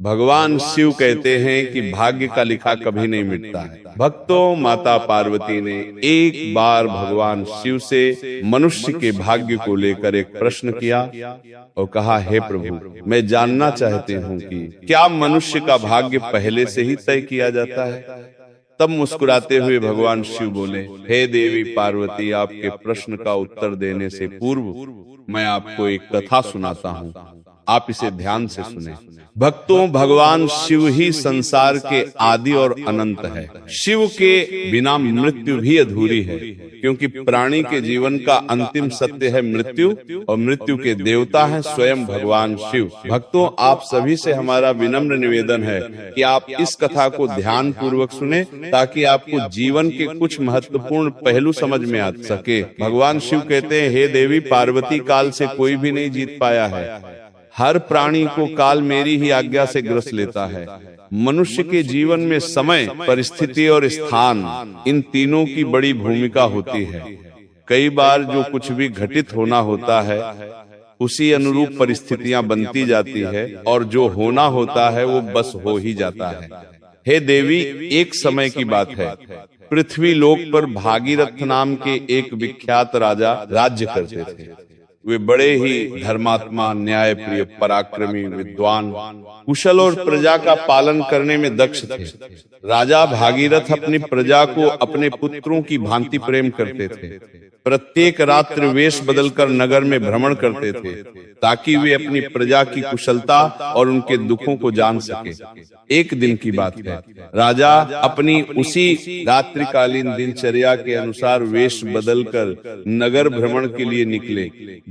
भगवान शिव कहते हैं कि भाग्य का लिखा कभी नहीं मिटता है। भक्तों, माता पार्वती ने एक बार भगवान शिव से मनुष्य के भाग्य को लेकर एक प्रश्न किया और कहा, हे प्रभु, मैं जानना चाहती हूँ कि क्या मनुष्य का भाग्य पहले से ही तय किया जाता है? तब मुस्कुराते हुए भगवान शिव बोले, हे देवी पार्वती, आपके प्रश्न का उत्तर देने से पूर्व मैं आपको एक कथा सुनाता हूँ, आप इसे ध्यान से सुने। भक्तों, भगवान शिव ही संसार के आदि और अनंत है। शिव के बिना मृत्यु भी अधूरी है, क्योंकि प्राणी के जीवन का अंतिम सत्य है मृत्यु, और मृत्यु के देवता है स्वयं भगवान शिव। भक्तों, आप सभी से हमारा विनम्र निवेदन है कि आप इस कथा को ध्यान पूर्वक सुने, ताकि आपको जीवन के कुछ महत्वपूर्ण पहलू समझ में आ सके। भगवान शिव कहते हैं, हे देवी पार्वती, काल से कोई भी नहीं जीत पाया है। हर प्राणी को काल मेरी ही आज्ञा से ग्रस लेता है। मनुष्य के जीवन में समय, परिस्थिति और स्थान, इन तीनों की बड़ी भूमिका होती है। कई बार जो कुछ भी घटित होना होता है उसी अनुरूप परिस्थितियां बनती जाती है, और जो होना होता है वो बस हो ही जाता है। हे देवी, एक समय की बात है, पृथ्वी लोक पर भागीरथ नाम के एक विख्यात राजा राज्य करते थे। वे बड़े ही धर्मात्मा, न्यायप्रिय, पराक्रमी, विद्वान, कुशल और प्रजा का पालन करने में दक्ष थे। राजा भागीरथ अपनी प्रजा को अपने पुत्रों की भांति प्रेम करते थे। प्रत्येक रात्रि वेश बदलकर नगर में भ्रमण करते थे, ताकि वे अपनी प्रजा की कुशलता और उनके दुखों को जान सके। एक दिन की बात है, राजा अपनी उसी रात्रिकालीन दिनचर्या के अनुसार वेश बदलकर नगर भ्रमण के लिए निकले।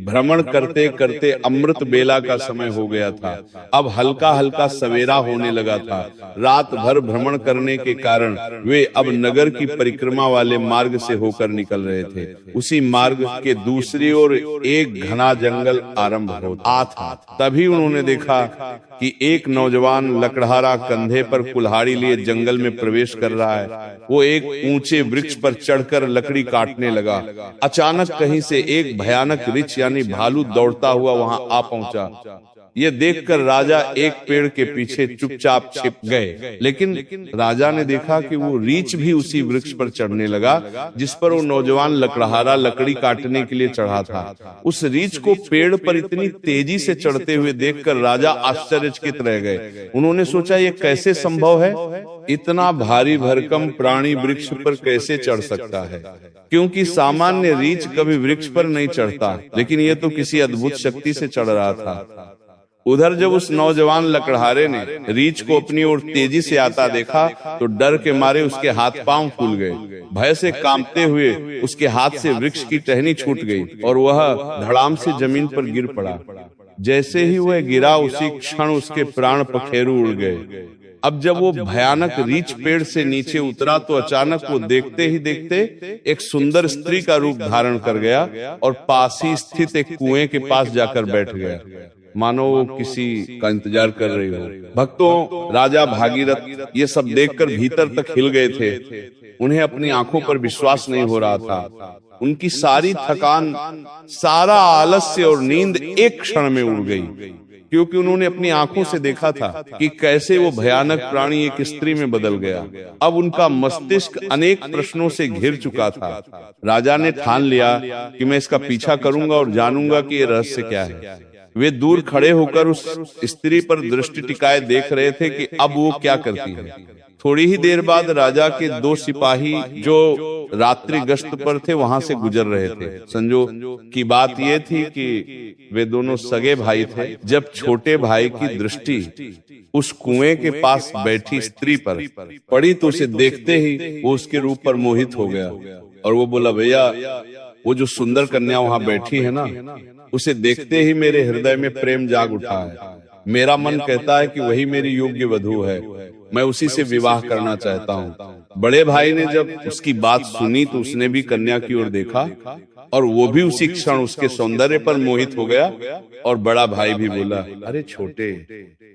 भ्रमण करते करते अमृत बेला का समय हो गया था। अब हल्का हल्का सवेरा होने लगा था। रात भर भ्रमण करने के कारण वे अब नगर की परिक्रमा वाले मार्ग से होकर निकल रहे थे। उसी मार्ग के दूसरी ओर एक घना जंगल आरंभ होता था। तभी उन्होंने देखा कि एक नौजवान लकड़हारा कंधे पर कुल्हाड़ी लिए जंगल में प्रवेश कर रहा है। वो एक ऊंचे वृक्ष पर चढ़कर लकड़ी काटने लगा। अचानक कहीं से एक भयानक रीछ यानी भालू दौड़ता हुआ वहां आ पहुंचा। ये देखकर राजा एक पेड़ के पीछे चुपचाप छिप गए, लेकिन राजा ने देखा कि वो रीछ भी उसी वृक्ष पर चढ़ने लगा जिस पर वो नौजवान लकड़हारा लकड़ी काटने के लिए चढ़ा था। उस रीछ को पेड़ पर इतनी तेजी से चढ़ते हुए देखकर राजा आश्चर्यचकित रह गए। उन्होंने सोचा, ये कैसे संभव है? इतना भारी भरकम प्राणी वृक्ष पर कैसे चढ़ सकता है? क्योंकि सामान्य रीछ कभी वृक्ष पर नहीं चढ़ता, लेकिन ये तो किसी अद्भुत शक्ति से चढ़ रहा था। उधर जब उस नौजवान लकड़हारे ने रीछ को अपनी ओर तेजी से आता देखा तो डर के मारे उसके हाथ पांव फूल गए। भय से कांपते हुए उसके हाथ से वृक्ष की टहनी छूट गई और वह धड़ाम से जमीन पर गिर पड़ा। जैसे ही वह गिरा, उसी क्षण उसके प्राण पखेरु उड़ गए। अब जब वो भयानक रीछ पेड़ से नीचे उतरा तो अचानक वो देखते ही देखते एक सुंदर स्त्री का रूप धारण कर गया और पास ही स्थित एक कुएं के पास जाकर बैठ गया, मानो वो किसी का इंतजार कर रही हो। भक्तों, राजा भागीरथ ये सब देखकर भीतर तक हिल गए थे। उन्हें अपनी आंखों पर विश्वास नहीं हो रहा था। उनकी सारी थकान, सारा आलस्य और नींद एक क्षण में उड़ गई, क्योंकि उन्होंने अपनी आंखों से देखा था कि कैसे वो भयानक प्राणी एक स्त्री में बदल गया। अब उनका मस्तिष्क अनेक प्रश्नों से घिर चुका था। राजा ने ठान लिया कि मैं इसका पीछा करूंगा और जानूंगा कि ये रहस्य क्या है। वे दूर खड़े होकर उस स्त्री पर दृष्टि टिकाए देख रहे थे कि अब वो क्या करती है। थोड़ी ही देर बाद राजा के दो सिपाही जो रात्रि गश्त पर थे वहां से गुजर रहे थे। संजोग की बात यह थी कि वे दोनों सगे भाई थे। जब छोटे भाई की दृष्टि उस कुएं के पास बैठी स्त्री पर पड़ी तो उसे देखते ही वो उसके रूप पर मोहित हो गया और वो बोला, भैया, वो जो सुंदर कन्या वहां बैठी है ना, उसे देखते ही मेरे हृदय में प्रेम जाग उठा है। मेरा मन कहता है कि वही मेरी योग्य वधू है, मैं उसी से विवाह करना चाहता हूँ। बड़े भाई ने जब उसकी बात सुनी तो उसने भी कन्या की ओर देखा और वो भी उसी क्षण उसके सौंदर्य पर मोहित हो गया। और बड़ा भाई भी बोला, अरे छोटे,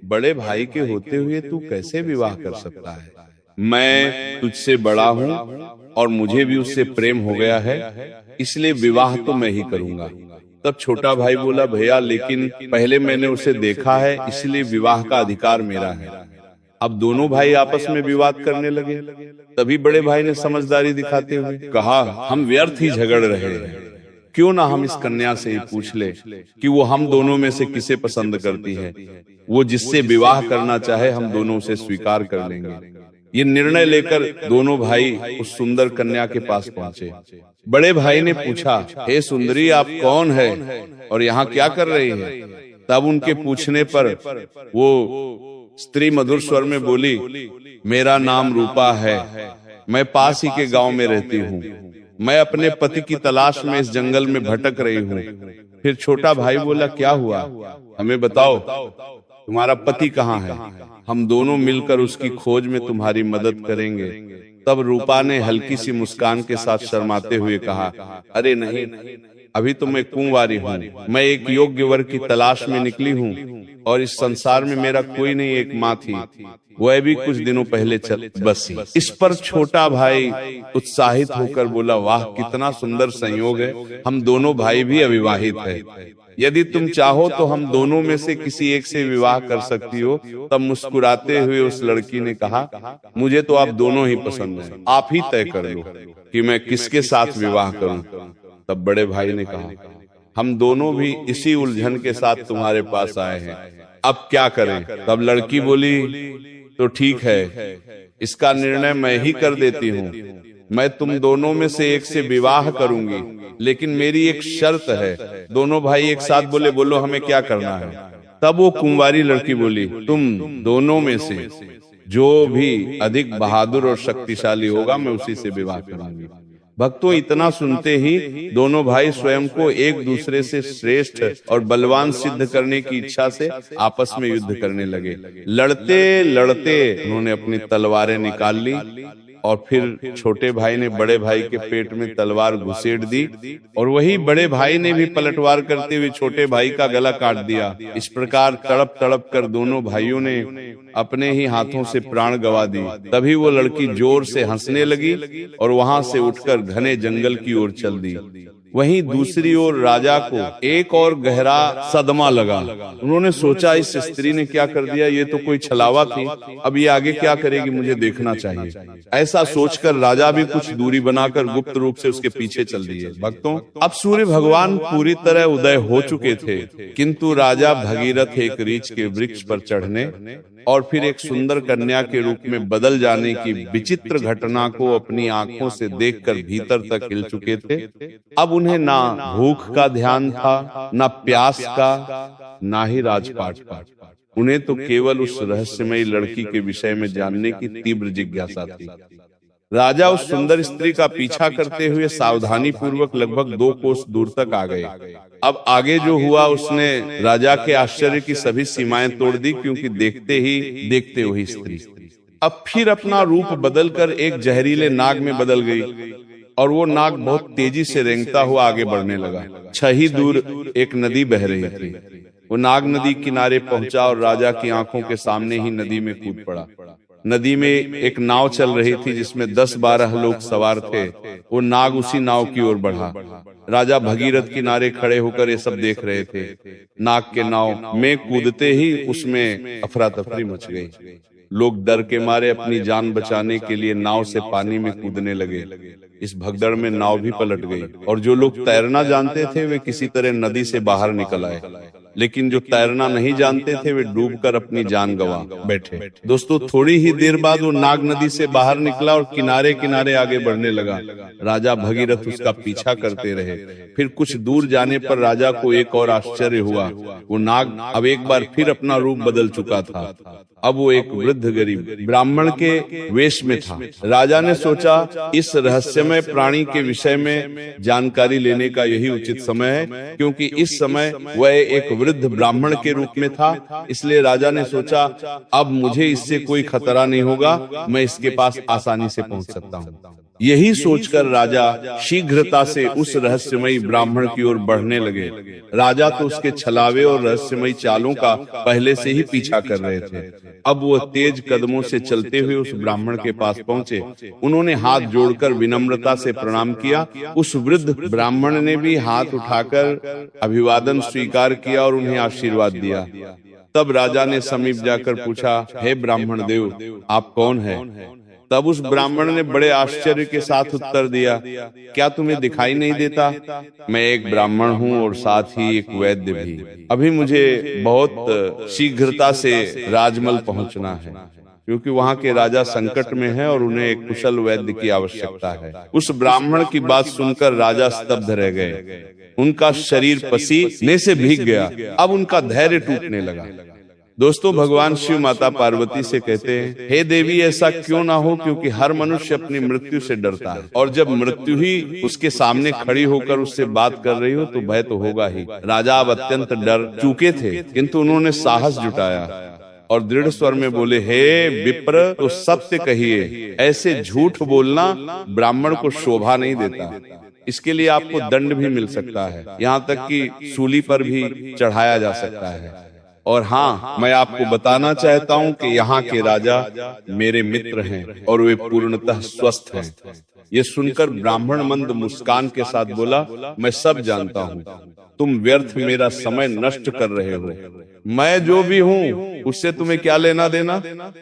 बड़े भाई के होते हुए तू कैसे विवाह कर सकता है? मैं तुझसे बड़ा हूँ और मुझे भी उससे प्रेम हो गया है, इसलिए विवाह तो मैं ही करूंगा। तब छोटा भाई बोला, भैया लेकिन पहले मैंने उसे देखा है, इसलिए विवाह का अधिकार मेरा है। अब दोनों भाई आपस में विवाद करने लगे। तभी बड़े भाई ने समझदारी दिखाते हुए कहा, हम व्यर्थ ही झगड़ रहे हैं, क्यों ना हम इस कन्या से ही पूछ ले कि वो हम दोनों में से किसे पसंद करती है। वो जिससे विवाह करना चाहे हम दोनों उसे स्वीकार कर लेंगे। ये निर्णय लेकर दोनों भाई उस सुंदर कन्या के पास पहुंचे। बड़े भाई ने पूछा, हे सुंदरी, आप कौन है और यहाँ क्या कर रही है? तब उनके पूछने पर वो स्त्री मधुर स्वर में बोली, मेरा नाम रूपा है, मैं पास ही के गांव में रहती हूँ। मैं अपने पति की तलाश में इस जंगल में भटक रही हूँ। फिर छोटा भाई बोला, क्या हुआ, हमें बताओ, तुम्हारा पति कहाँ है? हम दोनों मिलकर उसकी खोज में तुम्हारी मदद करेंगे। तब रूपा ने हल्की सी मुस्कान के साथ शर्माते हुए कहा, अरे नहीं, अभी तो मैं कुंवारी हूँ। मैं एक योग्य वर की तलाश में निकली हूँ और इस संसार में मेरा कोई नहीं, एक माँ थी, वह भी कुछ दिनों पहले चल बसी। इस पर छोटा भाई उत्साहित होकर बोला, वाह, कितना सुंदर संयोग है, हम दोनों भाई भी अविवाहित है। यदि तुम चाहो तो हम दोनों में से किसी एक से विवाह कर सकती हो। तब मुस्कुराते हुए उस लड़की ने कहा, मुझे तो आप दोनों ही पसंद हैं, आप ही तय कर लो कि मैं किसके साथ विवाह करूं। तब बड़े भाई ने कहा, हम दोनों भी इसी उलझन के साथ तुम्हारे पास आए हैं, अब क्या करें? तब लड़की बोली, तो ठीक है, इसका निर्णय मैं ही कर देती हूँ। मैं तुम दोनों में से एक से विवाह करूंगी, लेकिन मेरी एक शर्त है। दोनों भाई एक साथ बोले, बोलो हमें क्या करना है? तब वो कुंवारी लड़की बोली, तुम दोनों में से जो भी अधिक बहादुर और शक्तिशाली होगा, मैं उसी से विवाह करूंगी। भक्तों, इतना सुनते ही दोनों भाई स्वयं को एक दूसरे से श्रेष्ठ और बलवान सिद्ध करने की इच्छा से आपस में युद्ध करने लगे। लड़ते लड़ते उन्होंने अपनी तलवारें निकाल ली और फिर छोटे भाई ने बड़े भाई के पेट में तलवार घुसेड़ दी और वही बड़े भाई ने भी पलटवार करते हुए छोटे भाई का गला काट दिया। इस प्रकार तड़प तड़प कर दोनों भाइयों ने अपने ही हाथों से प्राण गंवा दी। तभी वो लड़की जोर से हंसने लगी और वहां से उठकर घने जंगल की ओर चल दी। वहीं दूसरी ओर राजा को एक और गहरा सदमा लगा। उन्होंने सोचा, इस स्त्री ने क्या कर दिया, ये तो कोई छलावा थी, अब ये आगे क्या करेगी, मुझे देखना चाहिए। ऐसा सोचकर राजा भी कुछ दूरी बनाकर गुप्त रूप से उसके पीछे चल दिए। भक्तों, अब सूर्य भगवान पूरी तरह उदय हो चुके थे, किंतु राजा भगीरथ एक रीछ के वृक्ष पर चढ़ने और फिर एक सुंदर कन्या के रूप में बदल जाने की विचित्र घटना को अपनी आंखों से देखकर भीतर तक हिल चुके थे। अब उन्हें ना भूख का ध्यान था, ना प्यास का, ना ही राजपाट का। उन्हें तो केवल उस रहस्यमयी लड़की के विषय में जानने की तीव्र जिज्ञासा थी। राजा उस सुंदर स्त्री का पीछा करते हुए सावधानी पूर्वक लगभग 2 कोस दूर तक आ गए। अब आगे जो हुआ उसने राजा के आश्चर्य की सभी सीमाएं तोड़ दी, क्योंकि देखते ही देखते वही स्त्री अब फिर अपना रूप बदलकर एक जहरीले नाग में बदल गई और वो नाग बहुत तेजी से रेंगता हुआ आगे बढ़ने लगा। 6 ही दूर एक नदी बह रही थी। वो नाग नदी किनारे पहुंचा और राजा की आंखों के सामने ही नदी में कूद पड़ा। नदी में एक नाव चल रही थी जिसमें 10-12 लोग सवार थे। वो नाग उसी नाव की ओर बढ़ा। राजा भगीरथ किनारे खड़े होकर ये सब देख रहे थे। नाग के नाव में कूदते ही उसमें अफरा तफरी मच गई। लोग डर के मारे अपनी जान बचाने के लिए नाव से पानी में कूदने लगे। इस भगदड़ में नाव भी पलट गई और जो लोग तैरना जानते थे वे किसी तरह नदी से बाहर निकल आए, लेकिन जो तैरना नहीं जानते थे वे डूबकर अपनी जान गंवा बैठे। दोस्तों, थोड़ी ही देर बाद वो नाग नदी से बाहर निकला और किनारे किनारे आगे बढ़ने लगा। राजा भगीरथ उसका पीछा करते रहे। फिर कुछ दूर जाने पर राजा को एक और आश्चर्य हुआ। वो नाग अब एक बार फिर अपना रूप बदल चुका था। अब वो एक वृद्ध गरीब ब्राह्मण के वेश में था। राजा ने सोचा, इस रहस्यमय प्राणी के विषय में जानकारी लेने का यही उचित समय है, क्योंकि इस समय वह एक वृद्ध ब्राह्मण के रूप में था। इसलिए राजा ने सोचा, अब मुझे इससे कोई खतरा नहीं होगा, मैं इसके पास आसानी से पहुंच सकता हूं। यही सोचकर राजा शीघ्रता से उस रहस्यमयी ब्राह्मण की ओर बढ़ने लगे। राजा तो उसके छलावे और रहस्यमयी चालों का पहले से ही पीछा कर रहे थे। अब वो तेज कदमों से चलते हुए उस ब्राह्मण के पास पहुंचे। उन्होंने हाथ जोड़कर विनम्रता से प्रणाम किया। उस वृद्ध ब्राह्मण ने भी हाथ उठाकर अभिवादन स्वीकार किया और उन्हें आशीर्वाद दिया। तब राजा ने समीप जाकर पूछा, हे ब्राह्मण देव, आप कौन हैं? तब उस ब्राह्मण ने बड़े आश्चर्य के साथ उत्तर दिया, क्या तुम्हें दिखाई नहीं देता? मैं एक ब्राह्मण हूँ और साथ ही एक वैद्य भी। अभी मुझे बहुत शीघ्रता से राजमहल पहुंचना है, क्योंकि वहाँ के राजा संकट में हैं और उन्हें एक कुशल वैद्य की आवश्यकता है। उस ब्राह्मण की बात सुनकर राजा स्तब्ध रह गए। उनका शरीर पसीने से भीग गया। अब उनका धैर्य टूटने लगा। दोस्तों, भगवान शिव माता पार्वती से कहते हैं, हे देवी, ऐसा क्यों ना हो, क्योंकि हर मनुष्य अपनी मृत्यु से डरता है, और जब मृत्यु ही उसके सामने खड़ी होकर उससे बात कर रही हो तो भय तो होगा ही। राजा अब अत्यंत डर चुके थे, किंतु उन्होंने साहस जुटाया और दृढ़ स्वर में बोले, हे विप्र, तो सत्य कहिए, ऐसे झूठ बोलना ब्राह्मण को शोभा नहीं देता। इसके लिए आपको दंड भी मिल सकता है, यहाँ तक कि सूली पर भी चढ़ाया जा सकता है। और हाँ, मैं आपको बताना चाहता हूँ कि यहाँ के राजा मेरे मित्र हैं और वे पूर्णतः स्वस्थ हैं। ये सुनकर ब्राह्मण मंद मुस्कान के साथ बोला, मैं सब जानता हूँ, तुम व्यर्थ मेरा समय नष्ट कर रहे हो। मैं जो भी हूँ उससे तुम्हें क्या लेना देना?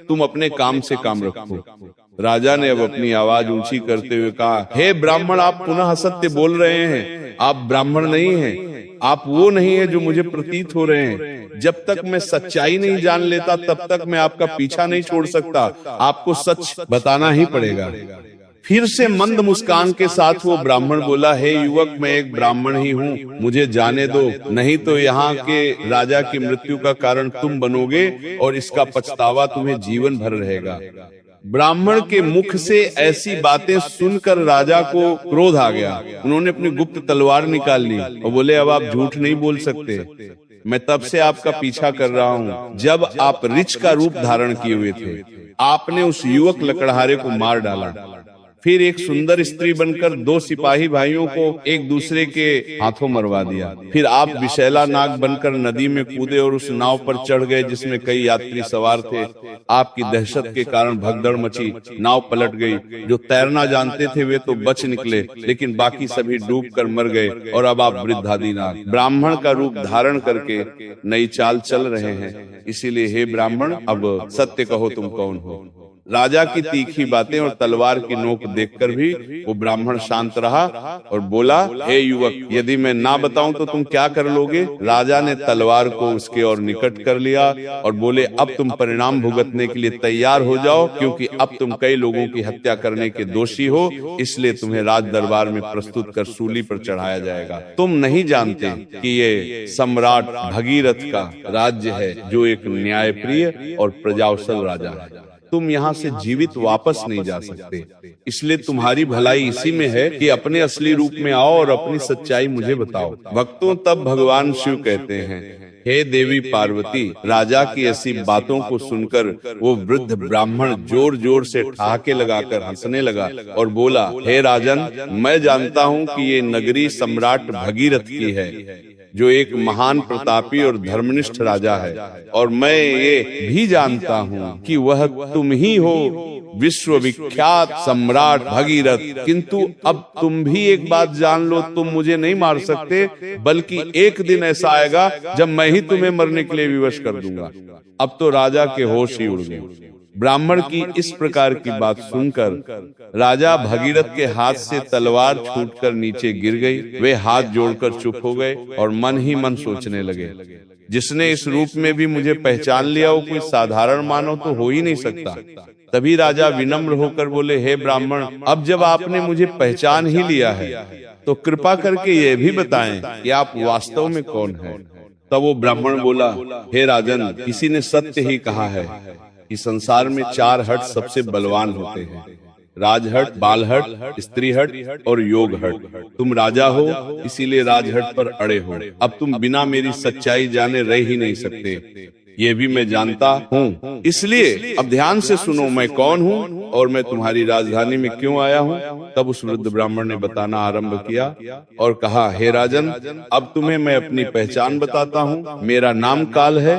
तुम अपने काम से काम रखो। राजा ने अब अपनी आवाज ऊंची करते हुए कहा, हे ब्राह्मण, आप पुनः असत्य बोल रहे हैं। आप ब्राह्मण नहीं हैं, आप वो नहीं है जो मुझे प्रतीत हो रहे हैं। जब तक मैं सच्चाई नहीं जान लेता तब तक मैं आपका पीछा नहीं छोड़ सकता। आपको सच बताना ही पड़ेगा। फिर से मंद मुस्कान के साथ वो ब्राह्मण बोला, हे युवक, मैं एक ब्राह्मण ही हूँ, मुझे जाने दो, नहीं तो यहाँ के राजा की मृत्यु का कारण तुम बनोगे और इसका पछतावा तुम्हें जीवन भर रहेगा। ब्राह्मण के मुख से ऐसी बातें सुनकर राजा को क्रोध आ गया। उन्होंने अपनी गुप्त तलवार निकाल ली और बोले, अब आप झूठ नहीं बोल सकते। मैं तब से आपका पीछा कर रहा हूँ जब आप ऋछ का रूप धारण किए हुए थे। आपने उस युवक लकड़हारे को मार डाला, फिर एक सुंदर स्त्री बनकर दो सिपाही भाइयों को एक दूसरे के हाथों मरवा दिया। फिर आप विशैला नाग बनकर नदी में कूदे और उस नाव पर चढ़ गए जिसमें कई यात्री सवार थे। आपकी दहशत के कारण भगदड़ मची, नाव पलट गई। जो तैरना जानते थे वे तो बच निकले, लेकिन बाकी सभी डूबकर मर गए। और अब आप वृद्धादि नाग ब्राह्मण का रूप धारण करके नई चाल चल रहे हैं। इसीलिए हे ब्राह्मण, अब सत्य कहो, तुम कौन हो? राजा की तीखी बातें और तलवार की नोक देखकर भी वो ब्राह्मण शांत रहा और बोला, हे युवक, यदि मैं ना बताऊं तो तुम क्या कर लोगे? राजा ने तलवार को उसके और निकट कर लिया और बोले, अब तुम परिणाम भुगतने के लिए तैयार हो जाओ, क्योंकि अब तुम कई लोगों की हत्या करने के दोषी हो, इसलिए तुम्हें राज दरबार में प्रस्तुत कर सूली पर चढ़ाया जाएगा। तुम नहीं जानते कि ये सम्राट भगीरथ का राज्य है, जो एक न्यायप्रिय और प्रजावत्सल राजा है। तुम यहाँ से जीवित वापस नहीं जा सकते, इसलिए तुम्हारी भलाई इसी में है कि अपने असली रूप में आओ और अपनी सच्चाई मुझे बताओ। भक्तों, तब भगवान शिव कहते हैं, हे देवी पार्वती, राजा की ऐसी बातों को सुनकर वो वृद्ध ब्राह्मण जोर जोर से ठहाके लगाकर हंसने लगा और बोला, हे राजन, मैं जानता हूँ कि ये नगरी सम्राट भगीरथ की है, जो एक महान प्रतापी और धर्मनिष्ठ राजा है, और मैं ये भी जानता हूँ कि वह तुम ही हो, विश्वविख्यात सम्राट भगीरथ। किंतु अब तुम भी एक बात जान लो, तुम मुझे नहीं मार सकते, बल्कि एक दिन ऐसा आएगा जब मैं ही तुम्हें मरने के लिए विवश कर दूंगा। अब तो राजा के होश ही उड़ गए। ब्राह्मण की इस प्रकार की बात सुनकर राजा भगीरथ के हाथ से तलवार छूटकर नीचे गिर गई। वे हाथ जोड़कर चुप हो गए और मन ही मन सोचने लगे, जिसने इस रूप में भी मुझे पहचान लिया वो कोई साधारण मानव तो हो ही नहीं सकता। तभी राजा विनम्र होकर बोले, हे ब्राह्मण, अब जब आपने मुझे पहचान ही लिया है तो कृपा करके यह भी बताएं कि आप वास्तव में कौन हैं। तब वो ब्राह्मण बोला, हे राजन, किसी ने सत्य ही कहा है कि संसार में 4 हट सबसे बलवान होते हैं, राजहट, बालहट, स्त्री हट और योग हट। तुम राजा हो, इसीलिए राजहट पर अड़े हो। अब तुम बिना मेरी सच्चाई जाने रह ही नहीं सकते, ये भी मैं जानता हूँ। इसलिए अब ध्यान से सुनो, मैं कौन हूँ और मैं तुम्हारी राजधानी में क्यों आया हूँ? तब उस वृद्ध ब्राह्मण ने बताना आरंभ किया और कहा, हे राजन, अब तुम्हें मैं अपनी पहचान बताता हूँ। मेरा नाम काल है।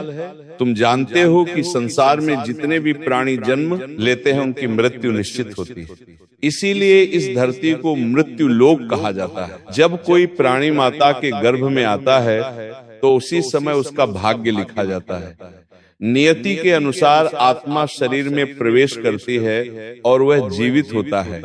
तुम जानते हो कि संसार में जितने भी प्राणी जन्म लेते हैं उनकी मृत्यु निश्चित होती है। इसीलिए इस धरती को मृत्यु लोक कहा जाता है। जब कोई प्राणी माता के गर्भ में आता है तो उसी समय उसका भाग्य लिखा जाता है। नियति के अनुसार आत्मा शरीर में प्रवेश करती है और वह जीवित होता है।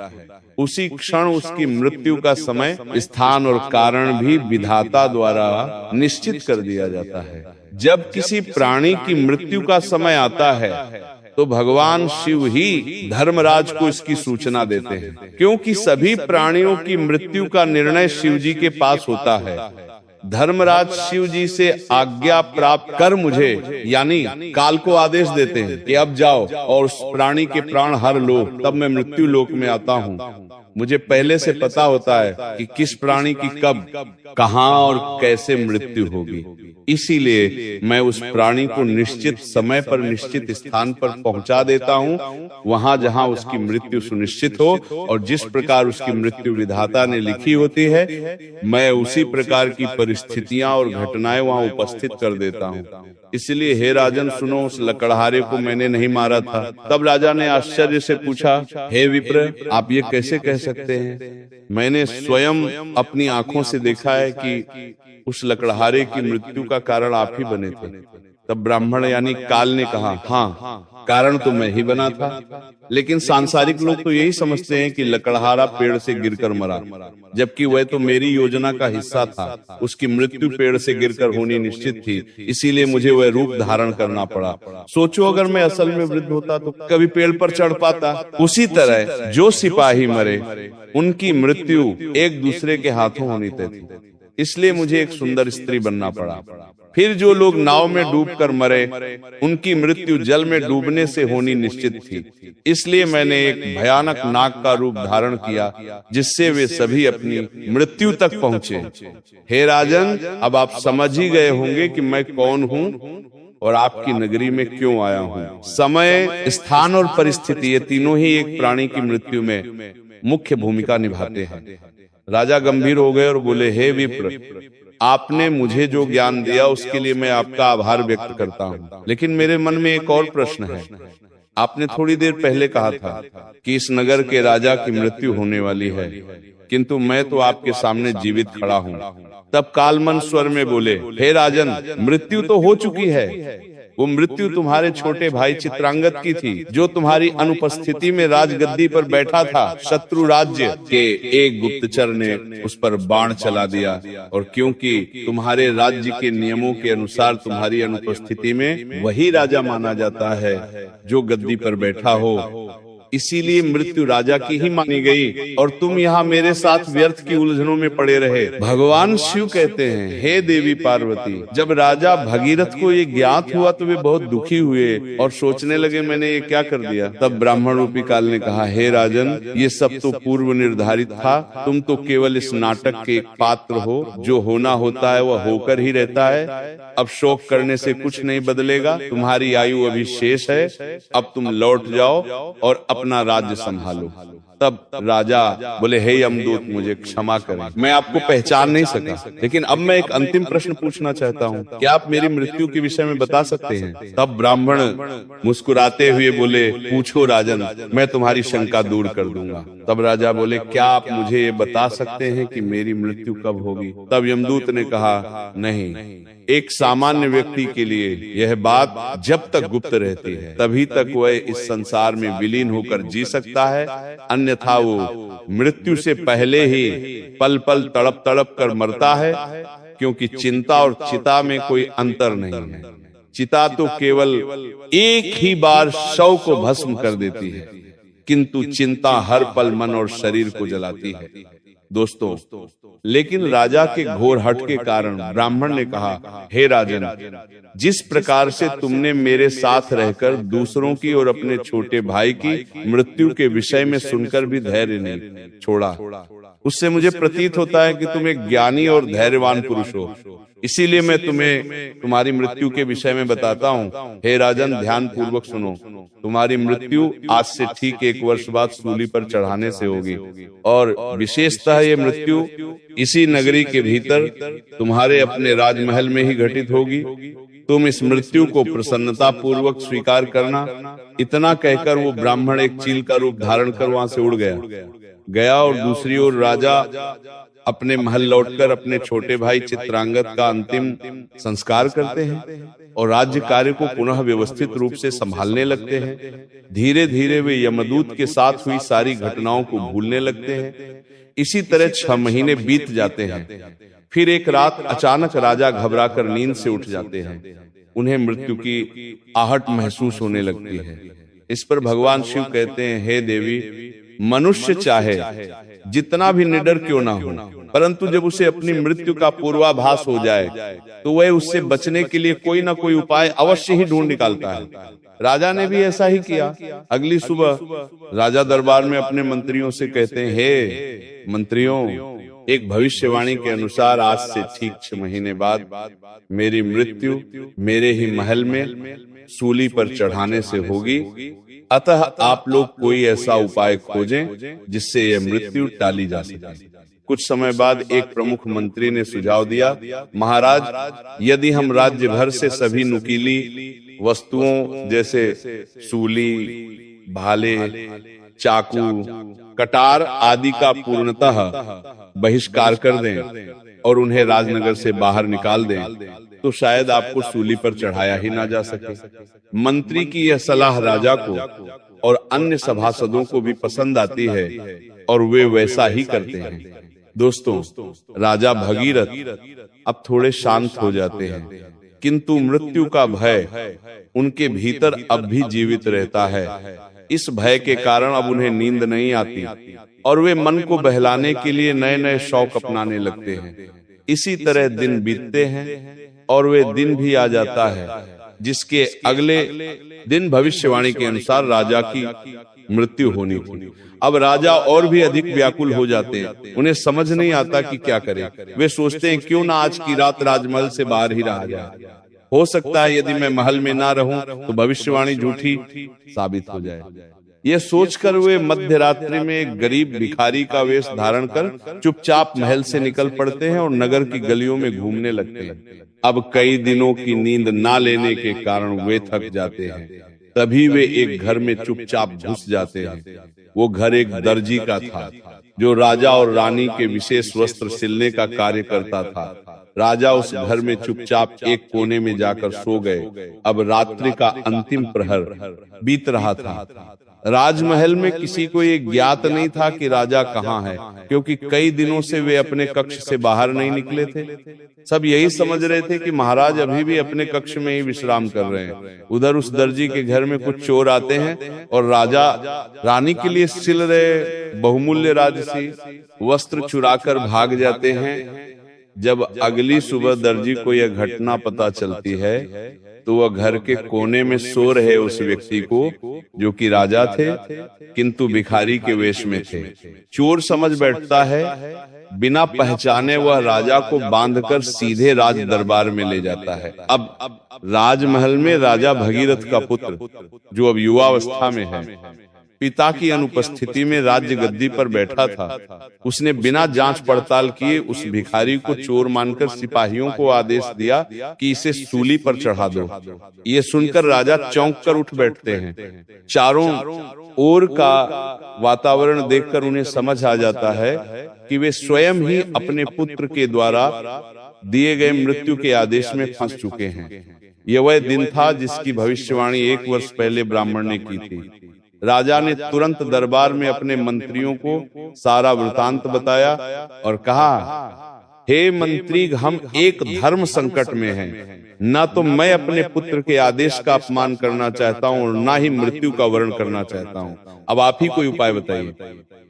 उसी क्षण उसकी मृत्यु का समय, स्थान और कारण भी विधाता द्वारा निश्चित कर दिया जाता है। जब किसी प्राणी की मृत्यु का समय आता है तो भगवान शिव ही धर्मराज को इसकी सूचना देते हैं, क्योंकि सभी प्राणियों की मृत्यु का निर्णय शिव जी के पास होता है। धर्मराज शिव जी से आज्ञा प्राप्त कर मुझे यानी काल को आदेश देते हैं कि अब जाओ और उस प्राणी के प्राण हर लो, तब मैं मृत्यु लोक में आता हूँ। मुझे पहले से पता होता है कि किस प्राणी की कब, कहाँ और कैसे मृत्यु होगी। इसीलिए मैं उस प्राणी को निश्चित समय पर निश्चित स्थान पर पहुंचा देता हूँ, वहां जहां उसकी मृत्यु सुनिश्चित हो, और जिस प्रकार उसकी मृत्यु विधाता ने लिखी होती है मैं उसी प्रकार की परिस्थितियां और घटनाएं वहां उपस्थित कर देता हूँ। इसलिए हे राजन सुनो, उस लकड़हारे को मैंने नहीं मारा था। तब राजा ने आश्चर्य से पूछा, हे विप्र, आप ये कैसे कह सकते हैं? मैंने स्वयं अपनी आंखों से देखा है कि उस लकड़हारे की मृत्यु का कारण आप ही बने थे। तब ब्राह्मण यानी काल ने कहा, हाँ, कारण तो मैं ही बना था। लेकिन सांसारिक लोग तो यही समझते हैं कि लकड़हारा पेड़ से गिरकर मरा, जबकि वह तो मेरी योजना का हिस्सा था। उसकी मृत्यु पेड़ से गिरकर होनी निश्चित थी, इसीलिए मुझे वह रूप धारण करना पड़ा। सोचो, अगर मैं असल में वृद्ध होता तो कभी पेड़ पर चढ़ पाता। उसी तरह जो सिपाही मरे उनकी मृत्यु एक दूसरे के हाथों होनी तय थी, इसलिए मुझे एक सुंदर स्त्री बनना पड़ा। फिर जो लोग नाव में डूबकर मरे उनकी मृत्यु जल में डूबने से होनी निश्चित थी, इसलिए मैंने एक भयानक नाग का रूप धारण किया, जिससे वे सभी अपनी मृत्यु तक पहुंचे। हे राजन, अब आप समझ ही गए होंगे कि मैं कौन हूँ और आपकी नगरी में क्यों आया हूँ। समय, स्थान और परिस्थिति, ये तीनों ही एक प्राणी की मृत्यु में मुख्य भूमिका निभाते हैं। राजा गंभीर हो गए और बोले, हे विप्र, आपने मुझे जो ज्ञान दिया उसके लिए मैं आपका आभार व्यक्त करता हूँ, लेकिन मेरे मन में एक और प्रश्न है। आपने थोड़ी देर पहले कहा था कि इस नगर के राजा की मृत्यु होने वाली है, किंतु मैं तो आपके सामने जीवित खड़ा हूँ। तब कालमन स्वर में बोले, हे राजन, मृत्यु तो हो चुकी है। वो मृत्यु तुम्हारे छोटे भाई चित्रांगद की थी, जो तुम्हारी अनुपस्थिति में राजगद्दी पर बैठा था। शत्रु राज्य के एक गुप्तचर ने उस पर बाण चला दिया, और क्योंकि तुम्हारे राज्य के नियमों के अनुसार तुम्हारी अनुपस्थिति में वही राजा माना जाता है जो गद्दी पर बैठा हो, इसीलिए मृत्यु राजा की ही मानी गई और तुम यहाँ मेरे साथ व्यर्थ की उलझनों में पड़े रहे। भगवान शिव कहते हैं, हे देवी पार्वती, जब राजा भगीरथ को ये ज्ञात हुआ तो वे बहुत दुखी हुए और सोचने लगे, मैंने ये क्या कर दिया। तब ब्राह्मण रूपी काल ने कहा, हे राजन, ये सब तो पूर्व निर्धारित था। तुम तो केवल इस नाटक के एक पात्र हो। जो होना होता है वह होकर ही रहता है। अब शोक करने से कुछ नहीं बदलेगा। तुम्हारी आयु अभी शेष है। अब तुम लौट जाओ और अपना राज्य संभालो। तब राजा बोले, हे यमदूत, मुझे क्षमा करें, मैं आपको पहचान नहीं सका, लेकिन अब मैं एक अंतिम प्रश्न पूछना चाहता हूँ। क्या आप मेरी मृत्यु के विषय में बता सकते हैं? तब ब्राह्मण मुस्कुराते हुए बोले, पूछो राजन, मैं तुम्हारी शंका दूर कर दूंगा। तब राजा बोले, क्या आप मुझे ये बता सकते हैं कि मेरी मृत्यु कब होगी? तब यमदूत ने कहा, नहीं, एक सामान्य व्यक्ति के लिए यह बात जब तक गुप्त रहती है तभी तक वह इस संसार में विलीन होकर जी सकता है, अन्यथा वो मृत्यु से पहले ही पल पल तड़प तड़प कर मरता है, क्योंकि चिंता और चिता में कोई अंतर नहीं है। चिता तो केवल एक ही बार शव को भस्म कर देती है, किंतु चिंता हर पल मन और शरीर को जलाती है। दोस्तों, लेकिन राजा के घोर हठ के कारण ब्राह्मण ने कहा, हे राजन, जिस प्रकार से तुमने मेरे साथ रहकर दूसरों की और अपने छोटे भाई की मृत्यु के विषय में सुनकर भी धैर्य नहीं छोड़ा, उससे मुझे प्रतीत होता है कि तुम एक ज्ञानी और धैर्यवान पुरुष हो। इसीलिए मैं तुम्हें तुम्हारी मृत्यु के विषय में बताता हूँ। हे राजन, ध्यान पूर्वक सुनो। तुम्हारी मृत्यु आज से ठीक 1 वर्ष बाद सूली पर चढ़ाने से होगी, और विशेषतः ये मृत्यु इसी नगरी के भीतर तुम्हारे अपने राजमहल में ही घटित होगी। तुम इस मृत्यु को प्रसन्नता पूर्वक स्वीकार करना। इतना कहकर वो ब्राह्मण एक चील का रूप धारण कर वहां से उड़ गया और दूसरी ओर राजा अपने महल लौटकर अपने छोटे भाई चित्रांगद का अंतिम संस्कार करते हैं और राज्य कार्य को पुनः व्यवस्थित रूप से संभालने लगते हैं। धीरे धीरे वे यमदूत के साथ हुई सारी घटनाओं को भूलने लगते हैं। इसी तरह 6 महीने बीत जाते हैं। फिर एक रात अचानक राजा घबराकर नींद से उठ जाते हैं। उन्हें मृत्यु की आहट महसूस होने लगती है। इस पर भगवान शिव कहते हैं, हे देवी, मनुष्य चाहे जितना भी निडर क्यों ना हो, परंतु जब उसे अपनी मृत्यु का पूर्वाभास हो जाए तो वह उससे बचने के लिए कोई ना कोई उपाय अवश्य ही ढूंढ निकालता है। राजा ने भी ऐसा ही किया। अगली सुबह राजा दरबार में अपने मंत्रियों से कहते हैं, हे मंत्रियों, एक भविष्यवाणी के अनुसार आज से ठीक 6 महीने बाद मेरी मृत्यु मेरे ही महल में सूली पर चढ़ाने से होगी। अतः आप लोग कोई ऐसा उपाय खोजें जिससे यह मृत्यु टाली जा सके। कुछ समय बाद एक प्रमुख मंत्री ने सुझाव दिया, महाराज, यदि हम राज्य भर से सभी नुकीली वस्तुओं जैसे सूली, भाले, चाकू, कटार आदि का पूर्णतः बहिष्कार कर दें और उन्हें राजनगर से बाहर निकाल दें, तो शायद आपको सूली पर चढ़ाया ही ना जा सके। मंत्री की यह सलाह राजा को और अन्य सभासदों को भी पसंद आती है और वे वैसा ही करते हैं। दोस्तों, राजा भगीरथ अब थोड़े शांत हो जाते हैं, किंतु मृत्यु का भय उनके भीतर अब भी जीवित रहता है। इस भय के कारण अब उन्हें नींद नहीं आती और वे मन को बहलाने के लिए नए नए शौक अपनाने लगते हैं। इसी तरह दिन बीतते हैं और वे दिन भी आ जाता है जिसके अगले दिन भविष्यवाणी के अनुसार राजा की मृत्यु होनी थी। अब राजा और भी अधिक व्याकुल हो जाते हैं। उन्हें समझ नहीं आता कि क्या करें। वे सोचते हैं, क्यों ना आज की रात राजमहल से बाहर ही रहा जाए। हो सकता है यदि मैं महल में ना रहूं तो भविष्यवाणी झूठी साबित हो जाए। ये सोचकर वे मध्य रात्रि में एक गरीब भिखारी का वेश धारण कर चुपचाप महल से निकल पड़ते हैं और नगर की गलियों में घूमने लगते हैं। अब कई दिनों की नींद ना लेने के कारण वे थक जाते हैं। तभी वे एक घर में चुपचाप घुस जाते हैं। वो घर एक दर्जी का था जो राजा और रानी के विशेष वस्त्र सिलने का कार्य करता था। राजा उस घर में चुपचाप एक कोने में जाकर सो गए। अब रात्रि का अंतिम प्रहर बीत रहा था। राजमहल में किसी को ये ज्ञात नहीं था कि राजा कहाँ है, क्योंकि कई दिनों से वे अपने कक्ष से बाहर नहीं निकले थे। सब यही समझ रहे थे कि महाराज अभी भी अपने कक्ष में ही विश्राम कर रहे हैं। उधर उस दर्जी के घर में कुछ चोर आते हैं और राजा रानी के लिए सिल रहे बहुमूल्य राजसी वस्त्र चुराकर भाग जाते हैं। जब अगली सुबह दर्जी को यह घटना पता चलती है तो वह घर के कोने में सो रहे उस व्यक्ति को, जो कि राजा थे किंतु भिखारी के वेश में थे, चोर समझ बैठता है। बिना पहचाने वह राजा को बांधकर सीधे राज दरबार में ले जाता है। अब राजमहल में राजा भगीरथ का पुत्र, जो अब युवावस्था में है, पिता की अनुपस्थिति में राज्य गद्दी पर बैठा था। उसने बिना जांच पड़ताल किए उस भिखारी को चोर मानकर सिपाहियों को आदेश दिया कि इसे सूली पर चढ़ा दो। ये सुनकर राजा चौंक कर उठ बैठते हैं। चारों ओर का वातावरण देखकर उन्हें समझ आ जाता है कि वे स्वयं ही अपने पुत्र के द्वारा दिए गए मृत्यु के आदेश में फंस चुके हैं। यह वह दिन था जिसकी भविष्यवाणी 1 वर्ष पहले ब्राह्मण ने की थी। राजा ने तुरंत दरबार में अपने मंत्रियों को सारा वृतांत बताया और कहा, हे मंत्री, हम एक धर्म संकट में हैं। न तो मैं अपने पुत्र के आदेश का अपमान करना चाहता हूँ और न ही मृत्यु का वर्ण करना चाहता हूँ। अब आप ही कोई उपाय बताइए।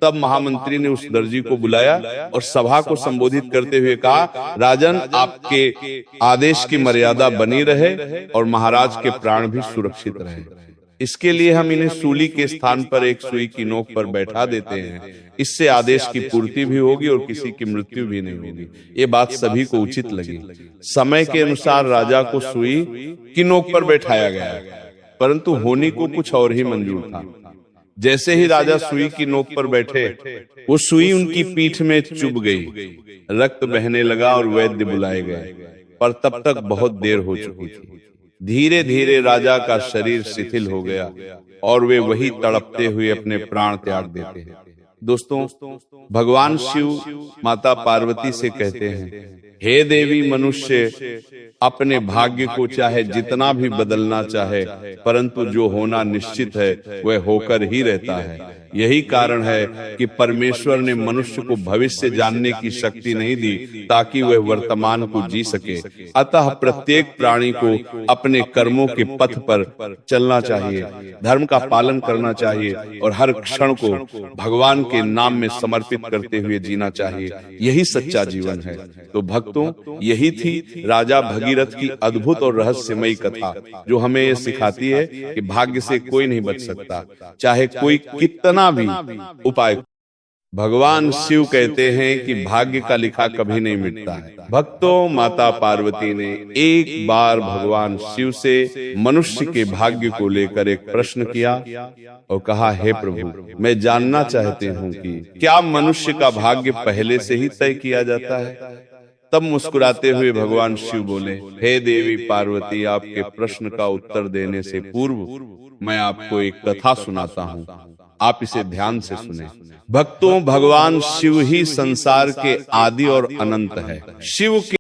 तब महामंत्री ने उस दर्जी को बुलाया और सभा को संबोधित करते हुए कहा, राजन, आपके आदेश की मर्यादा बनी रहे और महाराज के प्राण भी सुरक्षित रहे। इसके लिए हम इन्हें सूली के स्थान पर एक सुई की नोक पर बैठा देते हैं। इससे आदेश की पूर्ति भी होगी और किसी की मृत्यु भी नहीं होगी। ये बात सभी को उचित लगी। समय के अनुसार राजा को सुई की नोक पर बैठाया गया, परंतु होने को कुछ और ही मंजूर था। जैसे ही राजा सुई की नोक पर बैठे, वो सुई उनकी पीठ में चुभ गई, रक्त बहने लगा और वैद्य बुलाए गए, पर तब तक बहुत देर हो चुकी थी। धीरे धीरे राजा का शरीर शिथिल हो गया और वे वही तड़पते हुए अपने प्राण त्याग देते हैं। दोस्तों, भगवान शिव माता पार्वती से कहते हैं, हे देवी, मनुष्य अपने भाग्य को चाहे जितना भी बदलना चाहे, परंतु जो होना निश्चित है वह होकर ही रहता है। यही कारण है कि परमेश्वर ने मनुष्य को भविष्य जानने की शक्ति नहीं दी ताकि वह वर्तमान को जी सके। अतः प्रत्येक प्राणी को अपने कर्मों के पथ पर चलना चाहिए, धर्म का पालन करना चाहिए और हर क्षण को भगवान के नाम में समर्पित करते हुए जीना चाहिए। यही सच्चा जीवन है। तो भक्तों, यही थी राजा भगीरथ की अद्भुत और रहस्यमयी कथा, जो हमें ये सिखाती है कि भाग्य से कोई नहीं बच सकता, चाहे कोई कितना भी उपाय। भगवान शिव कहते हैं कि भाग्य का लिखा कभी नहीं मिटता है। भक्तों, माता पार्वती ने एक बार भगवान शिव से मनुष्य के भाग्य को लेकर एक प्रश्न किया और कहा, हे प्रभु, मैं जानना चाहती हूँ कि क्या मनुष्य का भाग्य पहले से ही तय किया जाता है? तब मुस्कुराते हुए भगवान शिव बोले, हे देवी पार्वती, आपके प्रश्न का उत्तर देने से पूर्व मैं आपको एक कथा सुनाता हूँ। आप इसे ध्यान से सुने। भक्तों, भगवान शिव ही संसार के आदि और अनंत है। शिव के